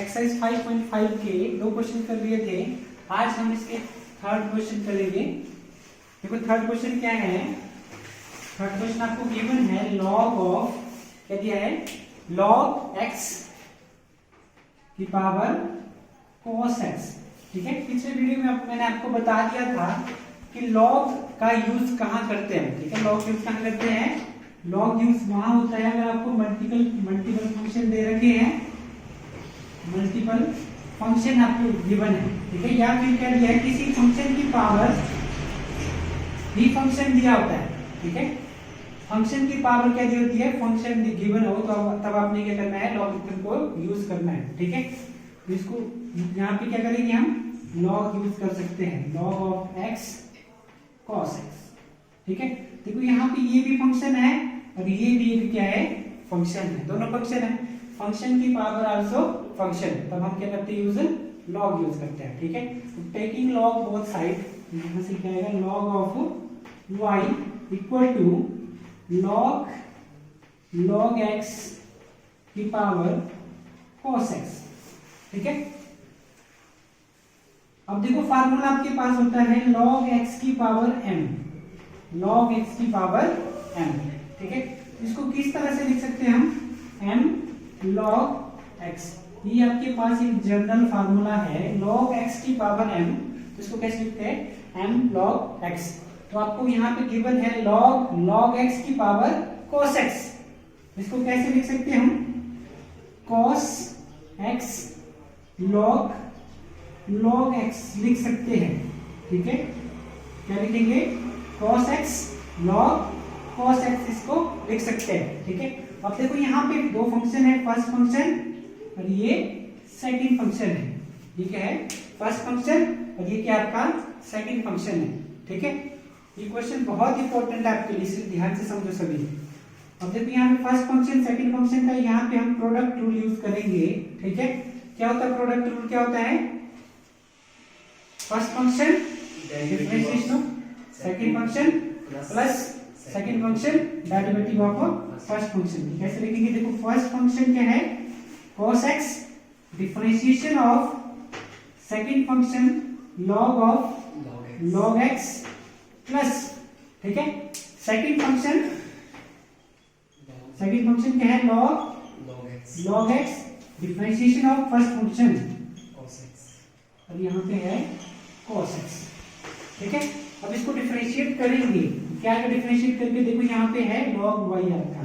Exercise 5.5 के 2 question कर लिए थे। आज हम इसके थर्ड क्वेश्चन करेंगे। देखो थर्ड क्वेश्चन क्या है। थर्ड क्वेश्चन आपको गिवन है लॉग ऑफ, क्या दिया है, लॉग एक्स की पावर cos x। ठीक है, पिछले वीडियो में मैंने आपको बता दिया था कि लॉग का यूज कहाँ करते हैं। ठीक है, लॉग यूज कहाँ करते हैं, लॉग यूज वहां होता है अगर आपको मल्टीपल फंक्शन दे रखे हैं, मल्टीपल फंक्शन आपको गिवन है। ठीक है, या फिर क्या दिया है, किसी फंक्शन की पावर भी फंक्शन दिया होता है। ठीक है, फंक्शन की पावर क्या दी होती है, फंक्शन गिवन हो तो तब आपने क्या करना है, लॉग को यूज करना है। ठीक है, इसको यहाँ पे क्या करेंगे, हम लॉग यूज कर सकते हैं, log of x cos x। ठीक है, देखो यहाँ पे ये भी फंक्शन है और ये भी क्या है, फंक्शन है, दोनों फंक्शन है। फंक्शन की पावर आल्सो फंक्शन, तब हम क्या करते हैं, यूज लॉग यूज करते हैं। ठीक है, टेकिंग लॉग बोथ साइड, यहाँ से क्या आएगा, log of y equal to लॉग x की पावर cos x। ठीक है, अब देखो फार्मूला आपके पास होता है log x की पावर m, log x की पावर m। ठीक है, इसको किस तरह से लिख सकते हैं हम, m log x। ये आपके पास एक जनरल फार्मूला है, log x की पावर m, तो इसको कैसे लिखते हैं, m log x। तो आपको यहाँ पे गिवन है log x की पावर cos x, इसको कैसे लिख सकते हैं हम, cos x log x लिख सकते हैं। ठीक है, क्या लिखेंगे, cos x log cos x, इसको लिख सकते हैं। ठीक है, अब देखो यहाँ पे दो फंक्शन है, फर्स्ट फंक्शन और ये सेकंड फंक्शन है। ये क्या है, फर्स्ट फंक्शन और ये क्या आपका सेकंड फंक्शन है। ठीक है, ये क्वेश्चन बहुत इंपॉर्टेंट है आपके लिए, इसलिए ध्यान से समझो सभी। अब देखो यहाँ पे फर्स्ट फंक्शन सेकंड फंक्शन का, यहाँ पे हम प्रोडक्ट रूल यूज करेंगे। ठीक है, क्या होता है प्रोडक्ट रूल, क्या होता है, first function differentiation of second function plus second function derivative of first function. कैसे लिखेंगे, देखो फर्स्ट फंक्शन क्या है, cos x differentiation of second function log x plus, ठीक है, सेकंड फंक्शन क्या है, log x differentiation of first function और यहाँ पे है cos x। ठीक है, अब इसको डिफरेंशिएट करेंगे, क्या डिफरेंशिएट करके, देखो यहाँ पे है log y आपका,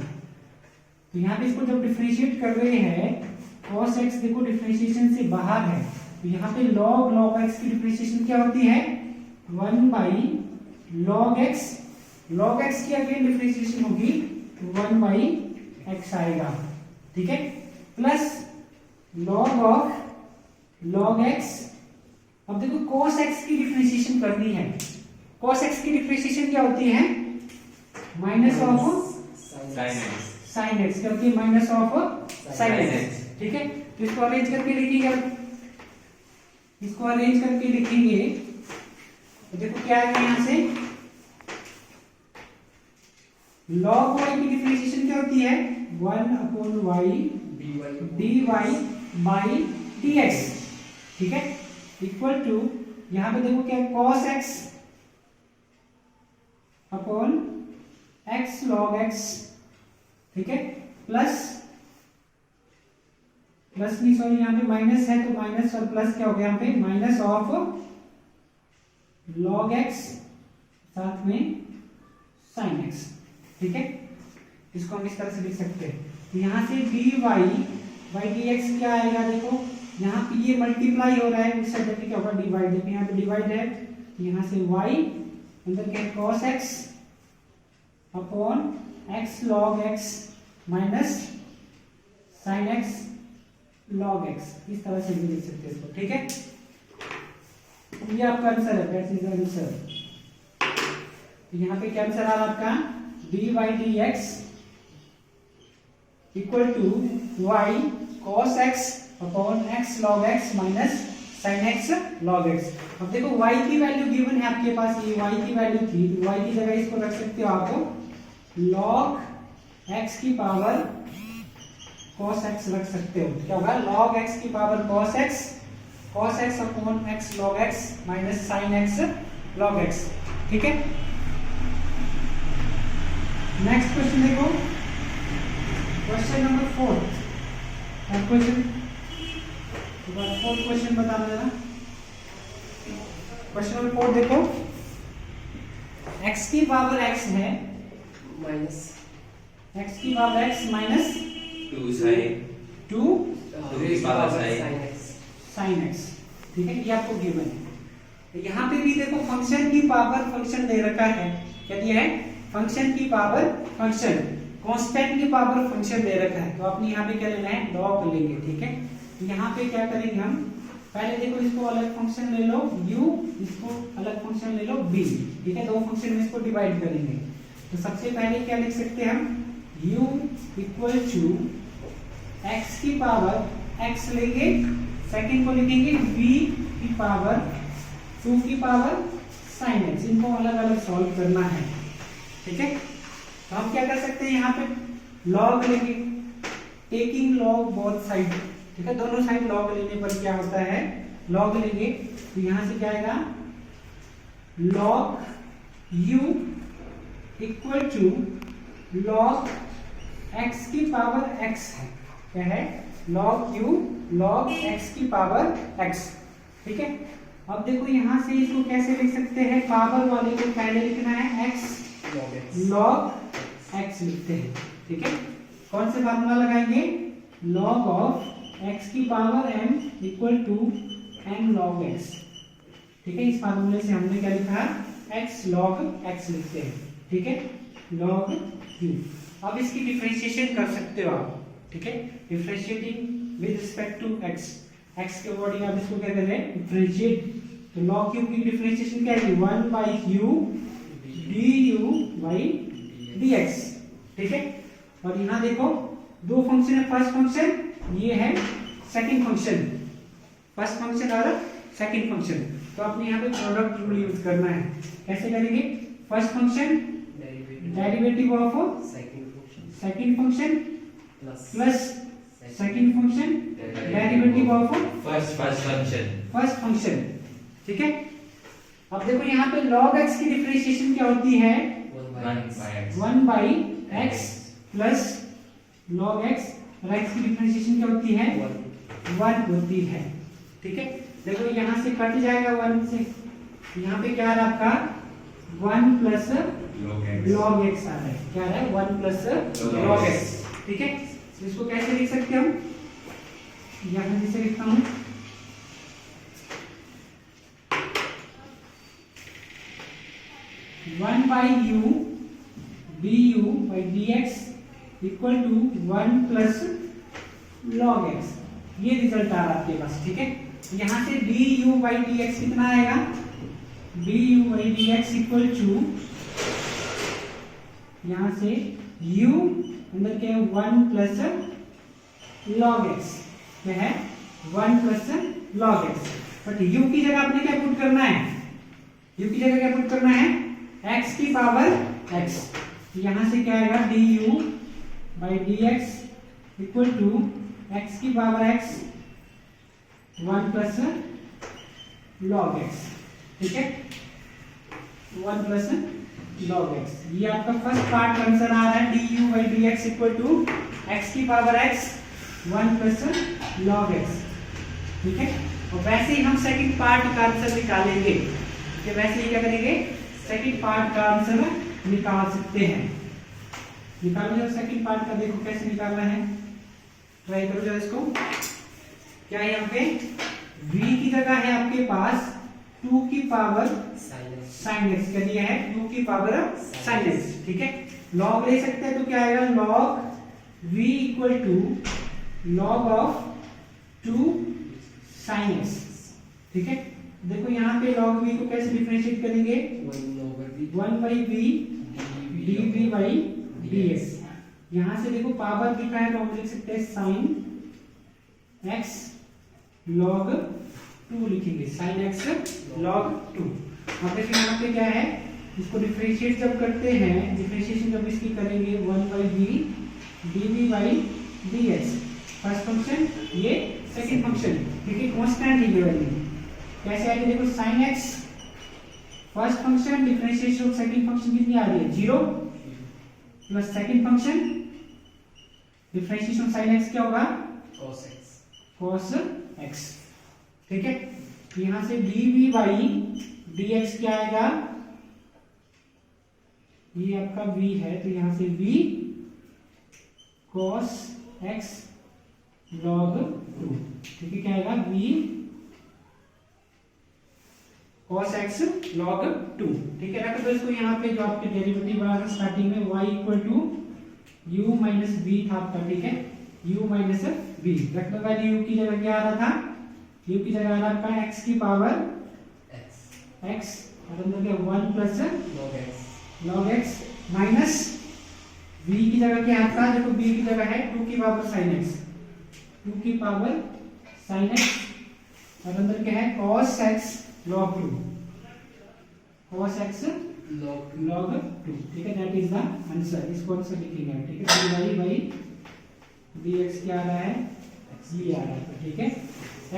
तो यहाँ पे इसको जब डिफरेंशिएट कर रहे हैं, cos x देखो डिफरेंशिएशन से बाहर है, तो यहाँ पे log x की डिफरेंशिएशन क्या होती है, 1 बाई log x की अगेन डिफरेंशिएशन होगी 1 बाई x आएगा। ठीक है, प्लस log x। अब देखो cos x की डिफरेंशिएशन करनी है, cos x की डिफरेंशिएशन क्या होती है, माइनस ऑफ साइन x, क्या होती है, माइनस ऑफ साइन x। ठीक है, तो इसको अरेंज करके लिखिएगा, इसको अरेंज करके लिखेंगे तो देखो क्या आएगा, यहां से log y की डिफरेंशिएशन क्या होती है, 1/y dy बाई dx। ठीक है, इक्वल टू, यहां पे देखो क्या है, cos x upon x log x। ठीक है, प्लस नहीं, सॉरी यहाँ पे माइनस है, तो माइनस और प्लस क्या हो गया, यहाँ पे माइनस ऑफ log x साथ में sin x। ठीक है, इसको हम इस तरह से लिख सकते हैं, तो यहाँ से dy बाई dx क्या आएगा, देखो यहाँ पे ये मल्टीप्लाई हो रहा है, इस साइड पे क्या होगा, डिवाइड। देखो यहाँ पे डिवाइड है, यहाँ से y अंदर क्या है, cos x upon x log x minus sin x log x, इस तरह से भी लिख सकते हैं इसको। ठीक है, ये आपका आंसर है, दैट इज आंसर। यहाँ पे क्या आंसर आ रहा है आपका, dy dx equal to y cos x upon x log x minus sin x log x। अब देखो y की वैल्यू गिवन है आपके पास, ये y की वैल्यू थी, तो y की जगह इसको रख सकते हो आप log x की पावर cos x रख सकते हो। क्या होगा? log x की power cos x upon x log x minus sin x log x। ठीक है, नेक्स्ट क्वेश्चन देखो, question number 4। Question fourth question बताना जरा। क्वेश्चन नंबर 4 देखो, x की पावर x है माइनस x की पावर x माइनस 2 sin 2 की पावर sin x। ठीक है, ये आपको गिवन है। यहाँ पे भी देखो फंक्शन की पावर फंक्शन दे रखा है। क्या दिया है? फंक्शन की पावर फंक्शन, कांस्टेंट की पावर फंक्शन दे रखा है। तो आपने यहाँ पे क्या लेना है? लॉग लेंगे। ठीक है, यहाँ पे क्या करेंगे हम, पहले देखो इसको अलग फंक्शन ले लो u, इसको अलग फंक्शन ले लो v। ठीक है, दो फंक्शन में इसको डिवाइड करेंगे। तो सबसे पहले क्या लिख सकते हैं हम? u इक्वल टू x की पावर x लेंगे, सेकंड को लिखेंगे v की पावर 2 की पावर sin x। इनको अलग अलग सॉल्व करना है। ठीक है, तो हम क्या कर सकते हैं, यहाँ पे log लेंगे, टेकिंग log बोथ साइड। ठीक है, दोनों साइड log लेने पर क्या होता है? log लेंगे, तो यहां से क्या आएगा? log u equal to log x की पावर x है। क्या है? log u log x की पावर x। ठीक है, अब देखो यहां से इसको कैसे लिख सकते हैं? पावर वाले को पहले लिखना है x log x लिखते हैं। ठीक है, कौन से फार्मूला लगाएंगे? log ऑफ x की power m equal to m log x। ठीक है, इस फार्मूले से हमने क्या लिखा? x log x लिखते हैं। ठीक है, log u। अब इसकी डिफरेंशिएशन कर सकते हो आप। ठीक है, differentiating with respect to x, x के अकॉर्डिंग आप इसको क्या कर रहे हैं? डिफरेंशिएट। तो log u की डिफरेंशिएशन क्या है? 1 by u du by dx। ठीक है, और यहाँ देखो दो फंक्शन है, फर्स्ट फंक्शन ये है, सेकंड फंक्शन, फर्स्ट फंक्शन और सेकंड फंक्शन। तो आपने यहाँ पे प्रोडक्ट रूल यूज करना है। कैसे करेंगे? First function derivative of second function plus second function derivative of first function. ठीक है, अब देखो यहाँ पे log x की डिफरेंशिएशन क्या होती है? 1 by x plus log x, और x की डिफरेंशिएशन क्या होती है? 1 होती है। ठीक है, देखो यहाँ से कट जाएगा 1 से, यहाँ पे क्या आ रहा है आपका? 1 प्लस log x आ रहा है। क्या आ रहा है? 1 प्लस log x। ठीक है, तो इसको कैसे लिख सकते हैं हम? यहाँ जैसे लिखता हूँ, one by U du by dx equal to 1 plus log x। ये रिजल्ट आ रहा है आपके पास। ठीक है, यहां से du by dx कितना आएगा? du by dx equal to, यहां से u अंदर क्या है? 1 प्लस log x। क्या है? 1 plus log x। But u की जगह आपने क्या पुट करना है? u की जगह क्या पुट करना है? x की पावर x। यहां से क्या आएगा? du by dx equal to x की power x 1 plus log x। ठीक है, 1 प्लस log x। ये आपका फर्स्ट पार्ट आंसर आ रहा है, du by dx equal to x की power x 1 plus log x। ठीक है, और वैसे ही हम सेकंड पार्ट का आंसर निकालेंगे। कि वैसे ही क्या करेंगे? सेकंड पार्ट का आंसर निकाल सकते हैं। निकालो जब सेकंड पार्ट का, देखो कैसे निकालना है, ट्राई करो जरा इसको। क्या है यहाँ पे? v की जगह है आपके पास 2 की पावर sin x। क्या दिया है? 2 की पावर sin x। ठीक है, log ले सकते हैं, तो क्या आएगा? log v equal to log of 2 sin x। ठीक है, देखो यहाँ पे log v को कैसे डिफरेंशिएट करेंगे? 1 by v dv by dx। यहां से देखो पावर दिखा है, तो हम लिख सकते हैं sin x log 2 लिखेंगे, sin x log 2। अब देखिए यहाँ पे क्या है, इसको डिफरेंशिएट जब करते हैं, डिफरेंशिएशन जब इसकी करेंगे 1 by v dv by dx। First function ये सेकंड फंक्शन, क्योंकि कांस्टेंट ही वैल्यू कैसे आएगी देखो sin x first function differentiation of second function कितनी आ रही है 0 plus second function differentiation of sin x क्या होगा cos x। ठीक है, यहां से dv बाई dx क्या आएगा, ये आपका v है तो यहां से v cos x log 2। ठीक है, क्या आएगा v cos x log 2। ठीक है, रख दो इसको यहाँ पे, जो आपके डेरिवेटिव आ रहा है स्टार्टिंग में y equal to u minus v था आपका। ठीक है, u माइनस v रख दो, वैल्यू u की जगह क्या आ रहा था, u की जगह आ रहा आपका x की पावर x और अंदर क्या 1 plus log x minus v की जगह क्या आता है, देखो v की जगह है 2 की पावर sin x, 2 की पावर sin x और अंदर क्या है cos x log 2, cos x log 2। ठीक है, दैट इज द आंसर। इसको आंसर लिखेंगे। ठीक है, dy बाई dx क्या आ रहा है, ये आ रहा है। ठीक है,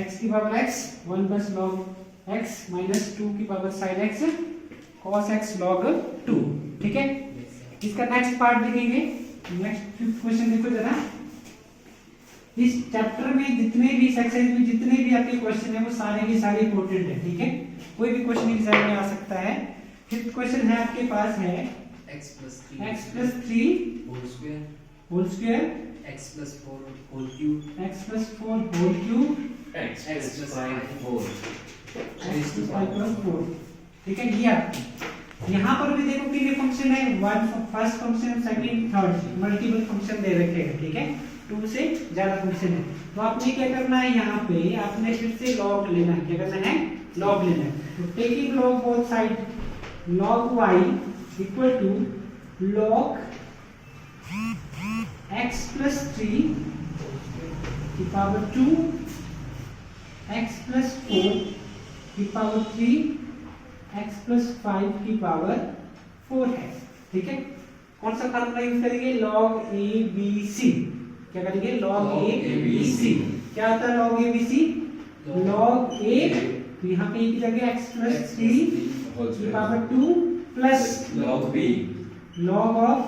x की power x 1 plus log x minus 2 की power sin x cos x log 2। ठीक है, इसका नेक्स्ट पार्ट देखेंगे। नेक्स्ट फिफ्थ क्वेश्चन देखो जरा, इस चैप्टर में जितने भी एक्सरसाइज में जितने भी आपके क्वेश्चन है वो सारे के सारे इंपॉर्टेंट है। ठीक है, कोई भी क्वेश्चन एग्जाम में आ सकता है। फिफ्थ क्वेश्चन है आपके पास है x plus 3 whole square x plus 4 whole cube x plus 4 whole cube x plus 5 whole x plus 5 plus 4। ठीक है, ये आपकी यहाँ पर भी देखो कि ये फंक्शन है, one first function second third multiple function दे रखे हैं। ठीक है, 2 से ज्यादा फंक्शन है, तो आपने क्या करना है, यहाँ पे आपने फिर से लॉग लेना है। क्या करना है, लॉग लेना है। तो taking log both side, log y equal to log x plus 3 की पावर 2 x plus 4 की पावर 3 x plus 5 की पावर 4 है। ठीक है, कौन सा फार्मूला यूज करेंगे, log a b c। क्या करेंगे, log a b c। क्या आता है log a b c, log a, तो यहाँ पे की जगह x plus 3 की power 2 plus log b log of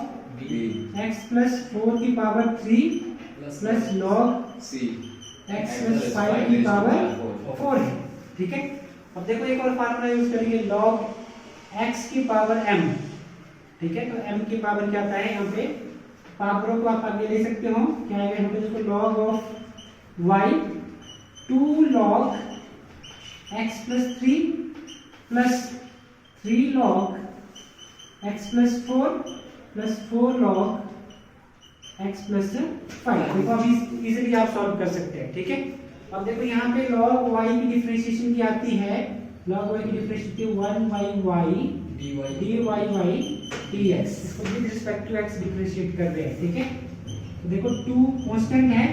x plus 4 की power 3 plus log c x plus 5 की पावर 4 है। ठीक है, अब देखो एक और फार्मूला यूज करेंगे, log x की पावर m। ठीक है, तो m की पावर क्या आता है, यहाँ पे पावरों को आप आगे ले सकते हो। क्या आएगा यहाँ पे, देखो log of y 2 log x plus 3 plus 3 log x plus 4 plus 4 log x plus 5। देखो अभी इजीली आप सॉल्व कर सकते हैं। ठीक है, अब देखो यहाँ पे log y की डिफरेंशिएशन की आती है, log y की differentiation 1 by y dy by dx। इसको with respect to x differentiate कर रहे हैं। ठीक है, तो देखो 2 कांस्टेंट है,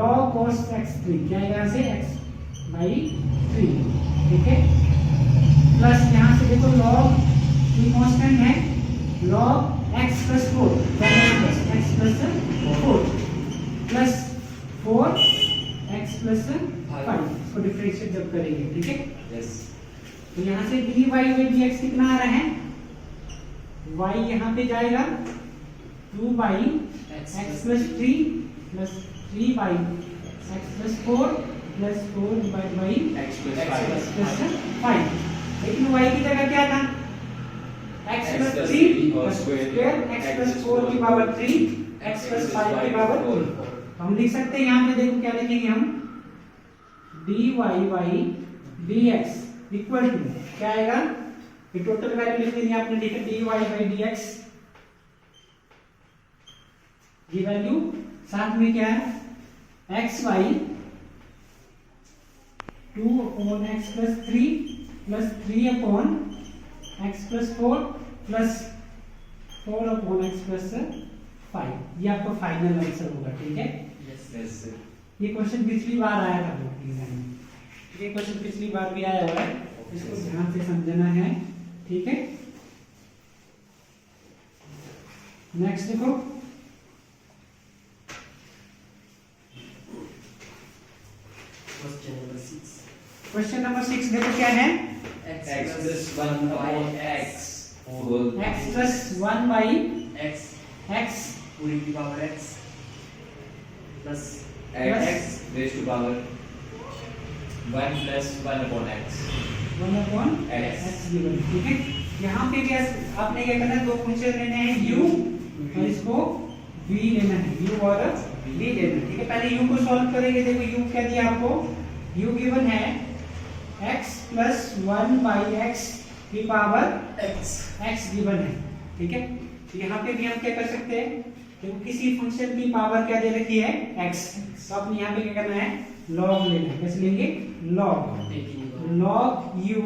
log cos x3 क्या आएगा यहाँ से x by 3। ठीक है, प्लस यहाँ से देखो log ये कांस्टेंट है, log x plus 4 क्या आएगा, x plus 4 plus 4 x plus 5। इसको डिफरेंशिएट जब करेंगे। ठीक है, yes तो यहाँ से dy by dx कितना आ रहा है, y यहाँ पे जाएगा 2 by x plus 3 plus 3 by x plus 4 plus 4 divided by x plus 5। लेकिन y की जगह क्या था, x plus 3 plus square x plus 4 की पावर 3 x plus 5 की पावर 4। तो हम लिख सकते हैं यहाँ पे, देखो क्या लिखेंगे हम, dy by dx equal to क्या आएगा, ये टोटल वैल्यू लिख देंगे आपने। लिखा dy by dx, ये वैल्यू साथ में क्या है, x by 2 upon x plus 3 plus 3 upon x plus 4 plus 4 upon x plus 5। ये आपका फाइनल आंसर होगा। ठीक है, yes sir ये क्वेश्चन पिछली बार आया था एग्जाम में, ये क्वेश्चन पिछली बार भी आया हुआ है, इसको ध्यान से समझना है। ठीक है, नेक्स्ट देखो क्वेश्चन नंबर 6 देखो क्या है, X plus 1 upon X whole x plus 1 by x x पूरी की power x plus x raised to power 1 plus 1 upon X 1 upon X. x given, ठीक है। यहाँ पे भी आपने क्या करना है, दो फंक्शन लेने हैं u और इसको v लेना है, u और v लेना है, ठीक है। पहले u को सॉल्व करेंगे। देखो u क्या दिया आपको, u गिवन है x plus 1 by x की पावर x गिवन है, ठीक है। तो यहाँ पे भी हम क्या कर सकते हैं, देखो किसी फंक्शन की पावर क्या दे रखी है x, तो अपने यहाँ पे क्या करना है, log लेना है। कैसे लेंगे, log u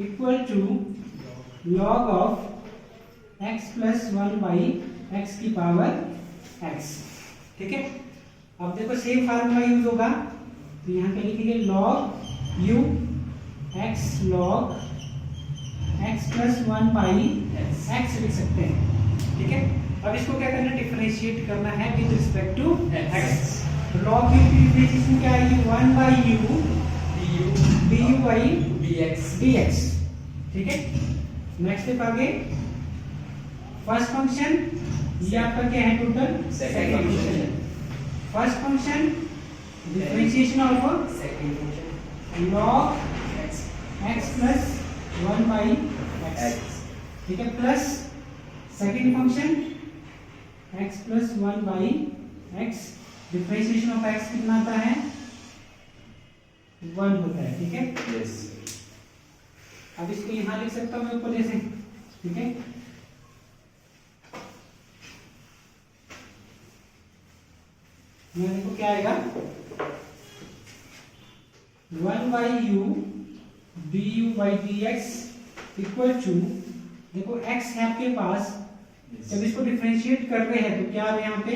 equal to log of x plus 1 by x की पावर x, ठीक है। अब देखो सेम फार्मूला यूज होगा, तो यहाँ पे लिखेंगे log u x log x plus 1 by x लिख सकते हैं, ठीक है। अब इसको क्या करना है, डिफरेंशिएट करना है with respect to x। log u की डिफरेंशिएशन क्या आएगी, 1 by u du by dx, ठीक है। नेक्स्ट स्टेप आगे, फर्स्ट फंक्शन ये आपका क्या है, total Second function. First function differentiation of log x plus 1 by x, ठीक है, plus second function x plus 1 by x, differentiation of x कितना आता है, 1 होता है, ठीक है। yes अब इसको यहाँ लिख सकता हूँ मैं ऊपर जैसे, ठीक है। देखो क्या आएगा, 1 by u du by dx equal to, देखो x है आपके पास, जब इसको डिफरेंशिएट कर रहे हैं तो क्या आ रहा है यहाँ पे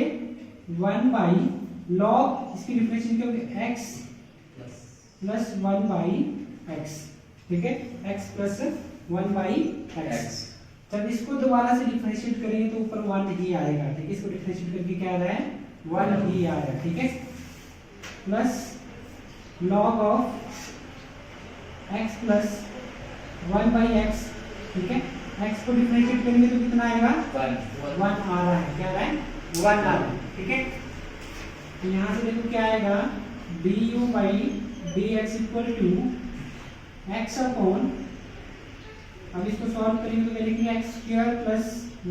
1 by log, इसकी डिफरेंशिएशन क्या, x प्लस 1 by x, ठीक है, x प्लस 1 by x। जब इसको दोबारा से डिफरेंशिएट करेंगे तो ऊपर 1 ही आएगा, ठीक है। इसको डिफरेंशिएट करके क्या आ रहा है, 1 ही आ रहा है, ठीक है। Plus log of x plus 1 by x, ठीक है। x को डिफरेंशिएट करेंगे तो कितना आएगा, 1 आ रहा है, क्या आ रहा है, 1 आ रहा है, ठीक है। तो यहाँ से देखो क्या आएगा, du by dx equal to x upon, अब इसको सॉल्व करेंगे तो क्या लिखेंगे, x square plus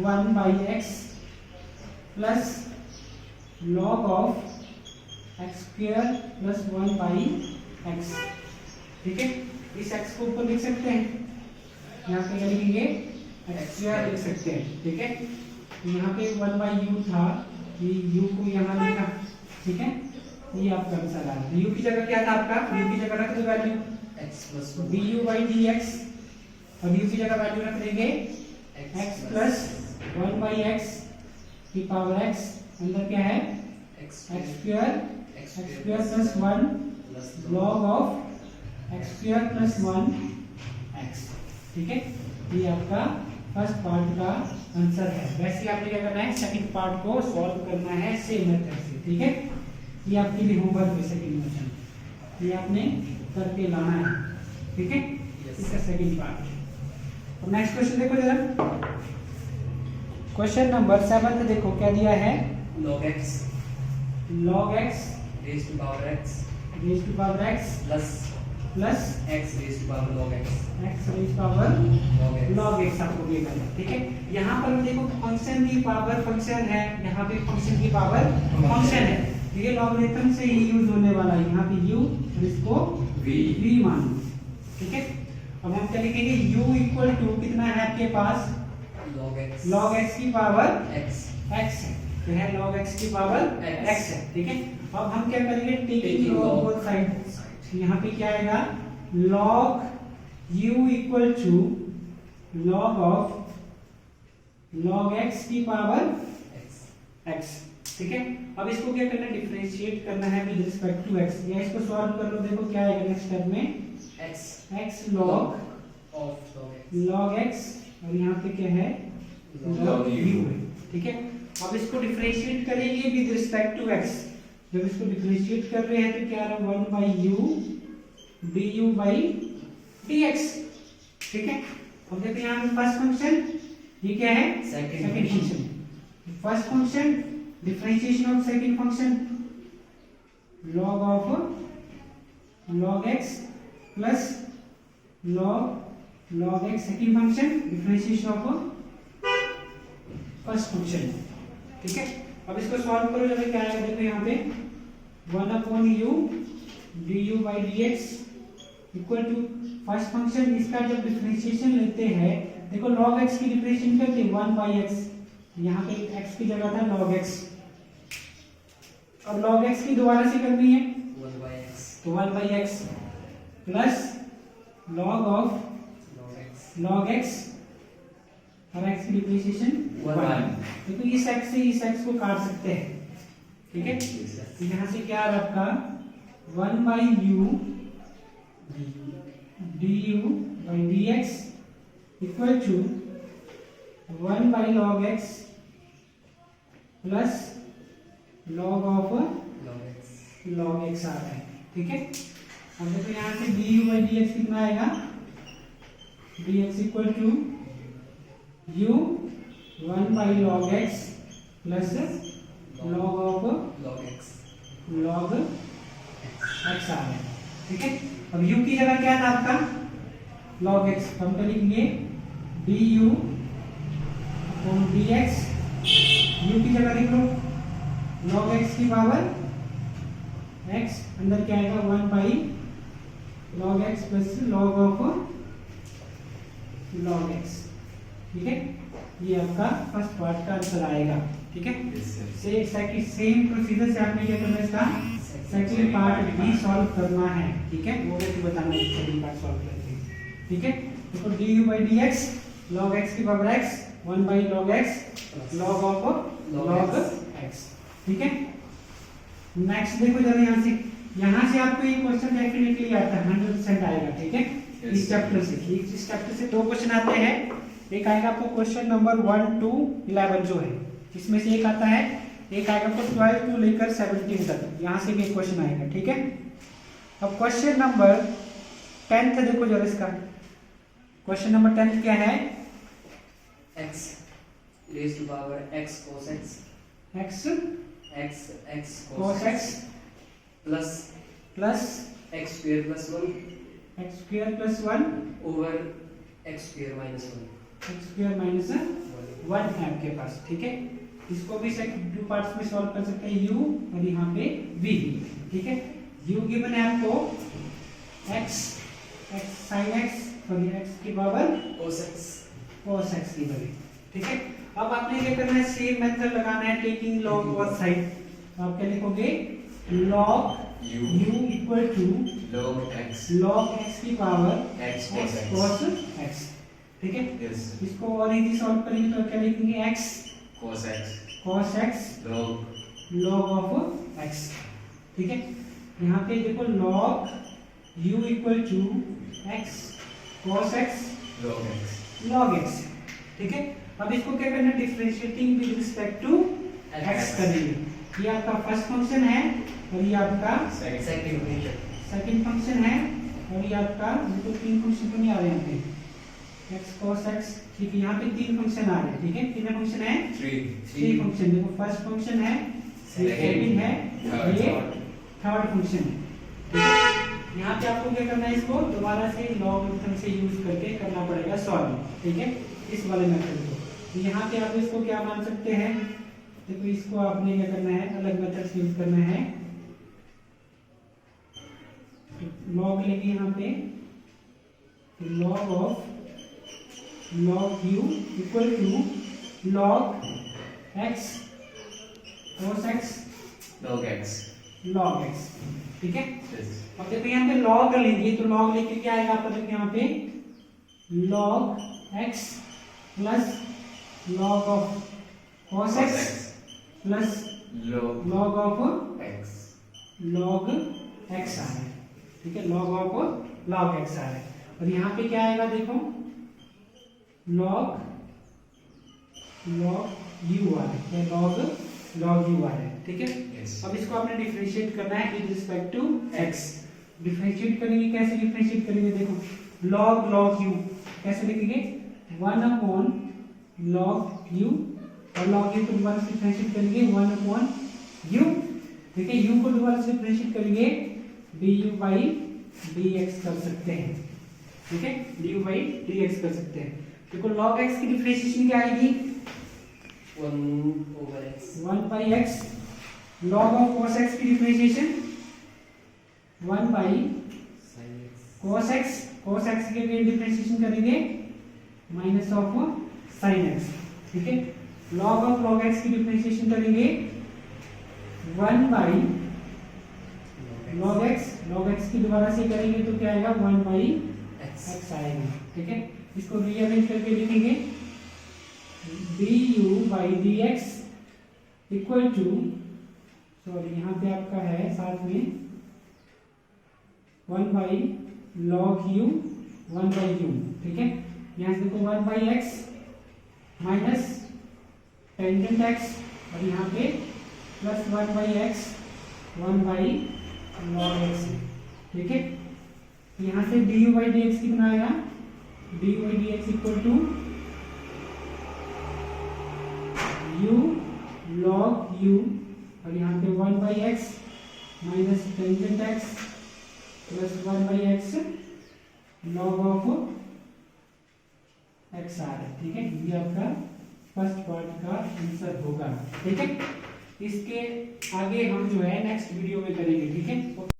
1 by x plus log of x square plus 1 by x, ठीक है। इस x को ऊपर लिख सकते हैं, यहाँ पे क्या लिखेंगे, x स्क्वायर लिख सकते हैं, ठीक है। यहाँ पे 1 by u था, ये u को यहाँ लिखा, ठीक है। ये आपका आंसर आ रहा है। u की जगह क्या था आपका, u की जगह रख दो वैल्यू du by dx, और u की जगह वैल्यू रख देंगे x प्लस 1 by x की पावर x, अंदर क्या है, x square plus 1 log of x square plus 1 x, ठीक है। ये आपका फर्स्ट पार्ट का आंसर है। वैसे आपने क्या करना है, सेकंड पार्ट को सॉल्व करना है सेम मेथड से, ठीक है। ये आपके लिए होमवर्क है, सेकंड क्वेश्चन ये आपने करके लाना है, ठीक है। इसका सेकंड पार्ट। और नेक्स्ट क्वेश्चन देखो जरा, क्वेश्चन नंबर 7 देखो क्या दिया है, log x raised to power x plus x raised to power log x x raised power log x आपको दिया है, ठीक है। यहाँ पर देखो फंक्शन की पावर फंक्शन है, यहाँ पे फंक्शन की पावर फंक्शन है, ये लॉगरिथम से ही यूज होने वाला है। यहाँ पे u और इसको v मान लो, ठीक है। अब हम क्या लिखेंगे, u इक्वल टू कितना है आपके पास, log x की पावर x है, तो है log x की पावर x है, ठीक है। अब हम क्या करेंगे, टेकिंग log बोथ साइड, यहाँ पे क्या आएगा, log u equal to log of log x की पावर x, ठीक है। अब इसको क्या करना है, डिफरेंशिएट करना है विद रिस्पेक्ट टू x, या इसको सॉल्व कर लो। देखो क्या आएगा नेक्स्ट स्टेप में, x log x, और यहाँ पे क्या है, log u है, ठीक है। अब इसको डिफरेंशिएट करेंगे विद रिस्पेक्ट टू x, जब इसको डिफरेंशिएट कर रहे हैं तो क्या आ रहा है 1 by U D U by D x. ठीक है, अब देखते हैं यहाँ पे फर्स्ट फंक्शन ये क्या है, Second second function. First function differentiation of second function log of log x plus log x second function differentiation of first function. ठीक है, अब इसको सॉल्व करो, जब क्या आएगा देखो यहाँ पे 1 upon U D U by D X equal to first function, इसका जब डिफरेंशिएशन लेते हैं देखो log x की डिफरेंशिएशन करते हैं 1 बाई x, यहाँ पे x की जगह था log x, और log x की दोबारा से करनी है 1 by x तो 1 by x plus log of log x log x और x की डिफरेंशिएशन 1 देखो इस x से इस x को काट सकते हैं। ठीक है, तो यहाँ से क्या आ रहा आपका 1 by U D U by D X equal to 1 by log X plus log of log X आ रहा है। ठीक है, अब देखो यहाँ से D U by D X कितना आएगा, D X equal to U 1 by log X plus log of log x log X आ रहा है। ठीक है, अब u की जगह क्या था आपका log x, हम तो लिखेंगे du अपॉन dx, u की जगह लिख लो log x की पावर x, अंदर क्या आएगा 1 by log x plus log of log x। ठीक है, ये आपका फर्स्ट पार्ट का आंसर आएगा। ठीक है, सेम प्रोसीजर से आपने क्या करना है, इसका सेकंड पार्ट भी सॉल्व करना है। ठीक है, वो भी बताना है सेकंड पार्ट सॉल्व करके। ठीक है, तो du by dx log x की power x 1 by log x log of log x। ठीक है, नेक्स्ट देखो जरा यहाँ से आपको ये क्वेश्चन डेफिनेटली आता है, 100% आएगा। ठीक है, इस चैप्टर से दो क्वेश्चन आते हैं, एक आएगा आपको क्वेश्चन नंबर 1 to 11 जो है, इसमें से एक आता है, एक आएगा आपको 12 to लेकर 17 तक, यहाँ से भी एक क्वेश्चन आएगा। ठीक है, अब क्वेश्चन नंबर 10 देखो जरा इसका, क्वेश्चन नंबर 10 क्या है, x raised to power x cos x x cos x plus plus x square plus 1 x square plus 1 over x square minus 1 x square minus 1 है आपके पास। ठीक है, इसको भी दो पार्ट्स में सॉल्व कर सकते हैं, u और यहाँ पे v। ठीक है, u गिवन है आपको x sin x sorry x की पावर cos x की वैल्यू। ठीक है, अब आपने क्या करना है, सेम मेथड लगाना है, टेकिंग log बोथ साइड, तो आप क्या लिखोगे log u equal to log x की पावर x cos x। ठीक है, Yes. इसको और इजी सॉल्व करेंगे तो क्या लिखेंगे x cos x log of x। ठीक है, यहाँ पे देखो log u equal to x cos x log x। ठीक है, अब इसको क्या करना है, differentiating with respect to x करेंगे। ये आपका फर्स्ट फंक्शन है और ये आपका सेकंड फंक्शन है, और ये आपका देखो तीन फंक्शन तो नहीं आ रहे हैं यहाँ पे x cos x। ठीक है, यहाँ पे तीन फंक्शन आ रहे हैं। ठीक है, कितने फंक्शन है, 3 फंक्शन। देखो फर्स्ट फंक्शन है, सेकंड है, ये थर्ड फंक्शन है। ठीक है, यहाँ पे आपको क्या करना है, इसको दोबारा से लॉग मेथड से यूज करके करना पड़ेगा सॉल्व। ठीक है, इस वाले मेथड को, तो यहाँ पे आप इसको क्या मान सकते हैं, देखो इसको आपने क्या करना है, अलग मेथड से यूज करना है, लॉग लेंगे यहाँ पे log of log u equal to log x cos x log x। ठीक है, अब देखो यहाँ पे log लेंगे तो log लेके क्या आएगा आपका, देखो यहाँ पे log x plus log of cos x plus log of log x आ रहा है। ठीक है, log ऑफ log x आ रहा है, और यहाँ पे क्या आएगा देखो log u आ रहा है, log u आ रहा है। ठीक है, Yes. अब इसको आपने डिफरेंशिएट करना है with respect to x। Differentiate करेंगे, कैसे डिफरेंशिएट करेंगे? देखो, log log u कैसे लिखेंगे? 1 upon log u, और log u को दोबारा से डिफरेंशिएट करेंगे 1 upon u। ठीक है, u को दोबारा से डिफरेंशिएट करेंगे du by dx कर सकते हैं। ठीक है, du by dx कर सकते हैं। देखो log x की डिफरेंशिएशन क्या आएगी? 1 over x 1 by x। log of cos x की differentiation 1 by sin x cos x। cos x के लिए डिफरेंशिएशन करेंगे माइनस ऑफ sin x। ठीक है, log of log x की डिफरेंशिएशन करेंगे 1 by log x। log x की दोबारा से करेंगे तो क्या आएगा? 1 by x x आएगा। ठीक है, इसको रीअरेंज करके लिखेंगे du by dx equal to, sorry यहाँ पे आपका है साथ में 1 by log u 1 by u। ठीक है, यहाँ से देखो 1 by x minus tangent x, और यहाँ पे plus 1 by x 1 by log x। ठीक है, यहाँ से du by dx कितना आएगा? du by dx equal to u log u, और यहाँ पे 1 by x minus tangent x plus 1 by x log of x आ रहा है। ठीक है, ये आपका फर्स्ट पार्ट का आंसर होगा। ठीक है, इसके आगे हम जो है नेक्स्ट वीडियो में करेंगे। ठीक है।